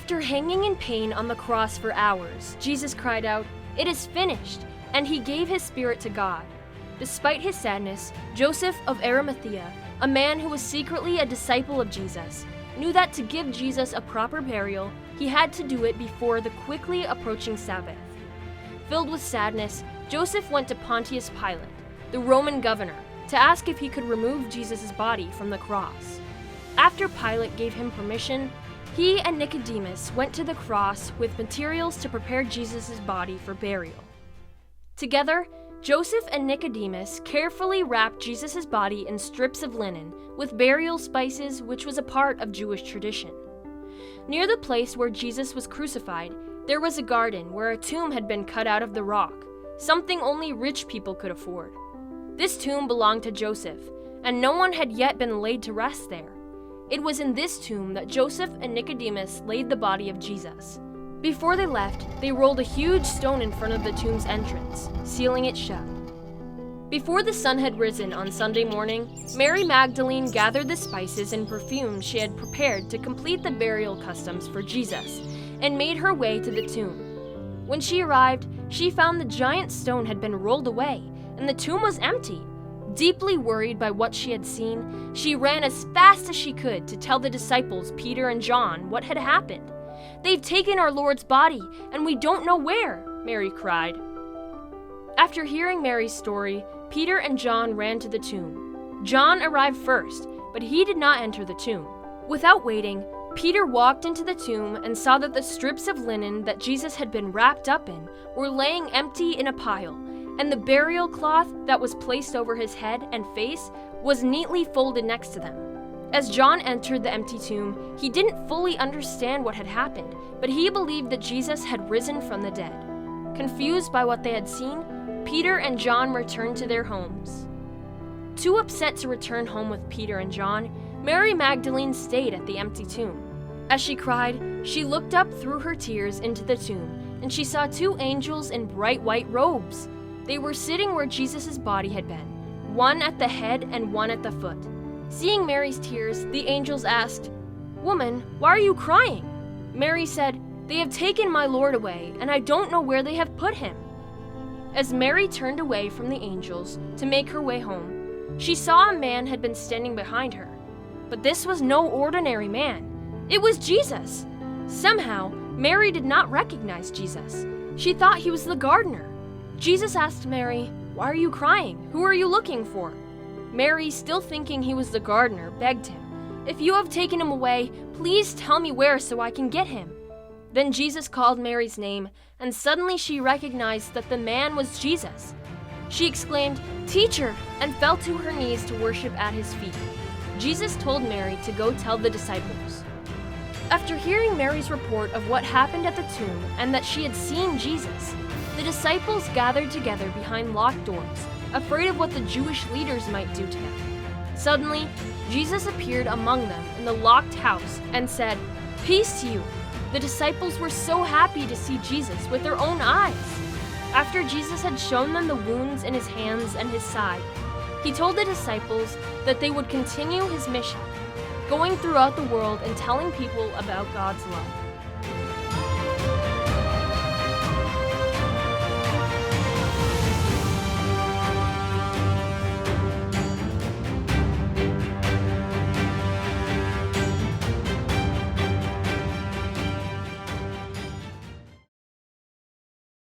After hanging in pain on the cross for hours, Jesus cried out, "It is finished," and he gave his spirit to God. Despite his sadness, Joseph of Arimathea, a man who was secretly a disciple of Jesus, knew that to give Jesus a proper burial, he had to do it before the quickly approaching Sabbath. Filled with sadness, Joseph went to Pontius Pilate, the Roman governor, to ask if he could remove Jesus' body from the cross. After Pilate gave him permission, he and Nicodemus went to the cross with materials to prepare Jesus' body for burial. Together, Joseph and Nicodemus carefully wrapped Jesus' body in strips of linen with burial spices, which was a part of Jewish tradition. Near the place where Jesus was crucified, there was a garden where a tomb had been cut out of the rock, something only rich people could afford. This tomb belonged to Joseph, and no one had yet been laid to rest there. It was in this tomb that Joseph and Nicodemus laid the body of Jesus. Before they left, they rolled a huge stone in front of the tomb's entrance, sealing it shut. Before the sun had risen on Sunday morning, Mary Magdalene gathered the spices and perfumes she had prepared to complete the burial customs for Jesus, and made her way to the tomb. When she arrived, she found the giant stone had been rolled away, and the tomb was empty. Deeply worried by what she had seen, she ran as fast as she could to tell the disciples Peter and John what had happened. "They've taken our Lord's body, and we don't know where," Mary cried. After hearing Mary's story, Peter and John ran to the tomb. John arrived first, but he did not enter the tomb. Without waiting, Peter walked into the tomb and saw that the strips of linen that Jesus had been wrapped up in were laying empty in a pile, and the burial cloth that was placed over his head and face was neatly folded next to them. As John entered the empty tomb, he didn't fully understand what had happened, but he believed that Jesus had risen from the dead. Confused by what they had seen, Peter and John returned to their homes. Too upset to return home with Peter and John, Mary Magdalene stayed at the empty tomb. As she cried, she looked up through her tears into the tomb, and she saw two angels in bright white robes. They were sitting where Jesus' body had been, one at the head and one at the foot. Seeing Mary's tears, the angels asked, "Woman, why are you crying?" Mary said, "They have taken my Lord away, and I don't know where they have put him." As Mary turned away from the angels to make her way home, she saw a man had been standing behind her. But this was no ordinary man. It was Jesus! Somehow, Mary did not recognize Jesus. She thought he was the gardener. Jesus asked Mary, "Why are you crying? Who are you looking for?" Mary, still thinking he was the gardener, begged him, "If you have taken him away, please tell me where so I can get him." Then Jesus called Mary's name, and suddenly she recognized that the man was Jesus. She exclaimed, "Teacher," and fell to her knees to worship at his feet. Jesus told Mary to go tell the disciples. After hearing Mary's report of what happened at the tomb and that she had seen Jesus, the disciples gathered together behind locked doors, afraid of what the Jewish leaders might do to him. Suddenly, Jesus appeared among them in the locked house and said, "Peace to you." The disciples were so happy to see Jesus with their own eyes. After Jesus had shown them the wounds in his hands and his side, he told the disciples that they would continue his mission, going throughout the world and telling people about God's love.